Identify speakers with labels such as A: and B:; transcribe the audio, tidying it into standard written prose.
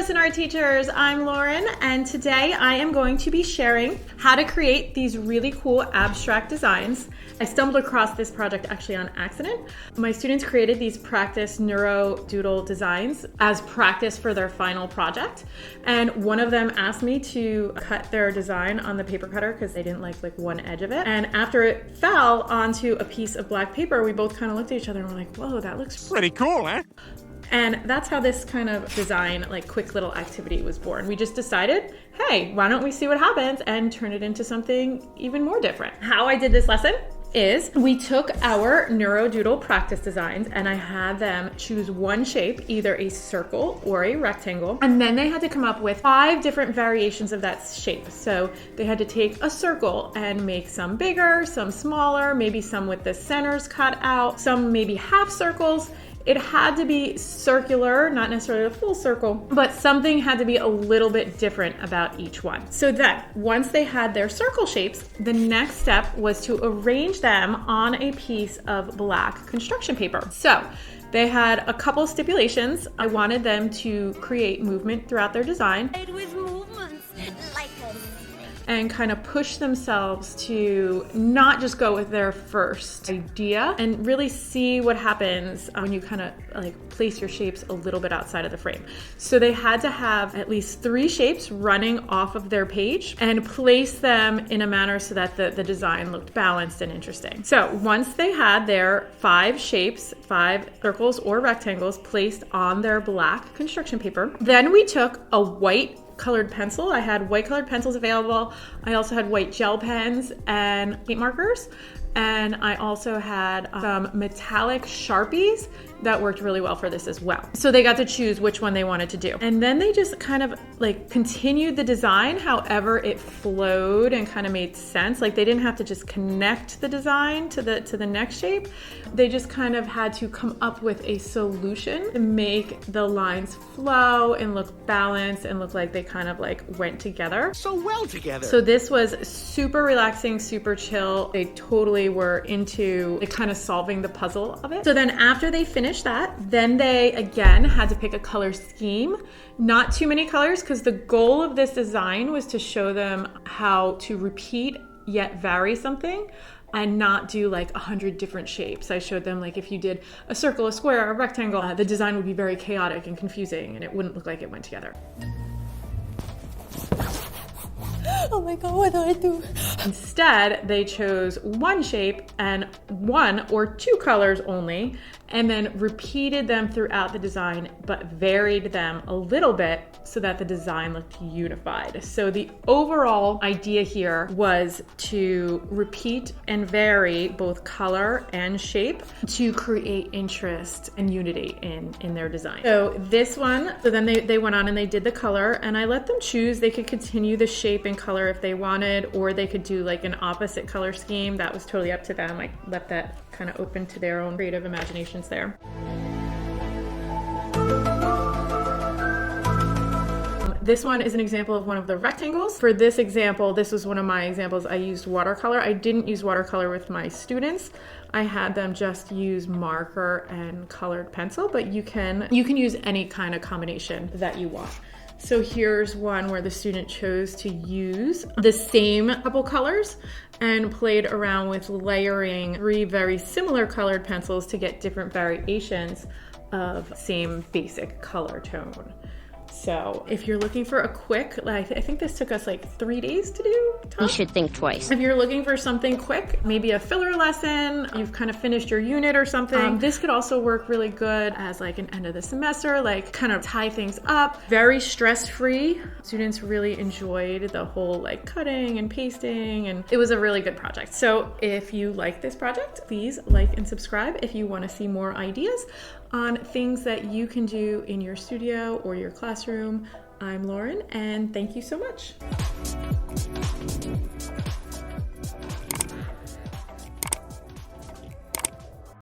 A: artists and art teachers, I'm Lauren, and today I am going to be sharing how to create these really cool abstract designs. I stumbled across this project actually on accident. My students created these practice Neuro Doodle designs as practice for their final project, and one of them asked me to cut their design on the paper cutter because they didn't like one edge of it. And after it fell onto a piece of black paper, we both kind of looked at each other and were like, whoa, that looks
B: pretty cool, eh?
A: And that's how this kind of design, quick little activity was born. We just decided, hey, why don't we see what happens and turn it into something even more different. How I did this lesson is we took our Neuro Doodle practice designs and I had them choose one shape, either a circle or a rectangle, and then they had to come up with 5 different variations of that shape. So they had to take a circle and make some bigger, some smaller, maybe some with the centers cut out, some maybe half circles. It had to be circular, not necessarily a full circle, but something had to be a little bit different about each one. So then, once they had their circle shapes, the next step was to arrange them on a piece of black construction paper. So they had a couple stipulations. I wanted them to create movement throughout their design.
C: With movements like this.
A: And kind of push themselves to not just go with their first idea and really see what happens when you kind of place your shapes a little bit outside of the frame. So they had to have at least 3 shapes running off of their page and place them in a manner so that the design looked balanced and interesting. So once they had their 5 shapes, 5 circles or rectangles placed on their black construction paper, then we took a white colored pencil. I had white colored pencils available. I also had white gel pens and paint markers. And I also had some metallic Sharpies that worked really well for this as well. So they got to choose which one they wanted to do. And then they just kind of continued the design however it flowed and kind of made sense. They didn't have to just connect the design to the next shape. They just kind of had to come up with a solution to make the lines flow and look balanced and look like they kind of went together.
B: So well together.
A: So this was super relaxing, super chill. They totally were into kind of solving the puzzle of it. So then after they finished that, then they again had to pick a color scheme. Not too many colors, because the goal of this design was to show them how to repeat yet vary something and not do 100 different shapes. I showed them if you did a circle, a square, a rectangle, the design would be very chaotic and confusing and it wouldn't look like it went together.
C: Oh my God, what do I do?
A: Instead, they chose one shape and 1 or 2 colors only, and then repeated them throughout the design, but varied them a little bit so that the design looked unified. So the overall idea here was to repeat and vary both color and shape to create interest and unity in their design. So this one, so then they went on and they did the color, and I let them choose. They could continue the shape and color if they wanted, or they could do an opposite color scheme. That was totally up to them. I left that kind of open to their own creative imaginations there. This one is an example of one of the rectangles. For this example, this was one of my examples. I used watercolor. I didn't use watercolor with my students. I had them just use marker and colored pencil, but you can use any kind of combination that you want. So here's one where the student chose to use the same couple colors and played around with layering 3 very similar colored pencils to get different variations of same basic color tone. So if you're looking for a quick, I think this took us 3 days to do.
C: You should think twice.
A: If you're looking for something quick, maybe a filler lesson, you've kind of finished your unit or something, this could also work really good as an end of the semester, kind of tie things up. Very stress-free. Students really enjoyed the whole cutting and pasting, and it was a really good project. So if you like this project, please like and subscribe if you want to see more ideas on things that you can do in your studio or your classroom. I'm Lauren, and thank you so much.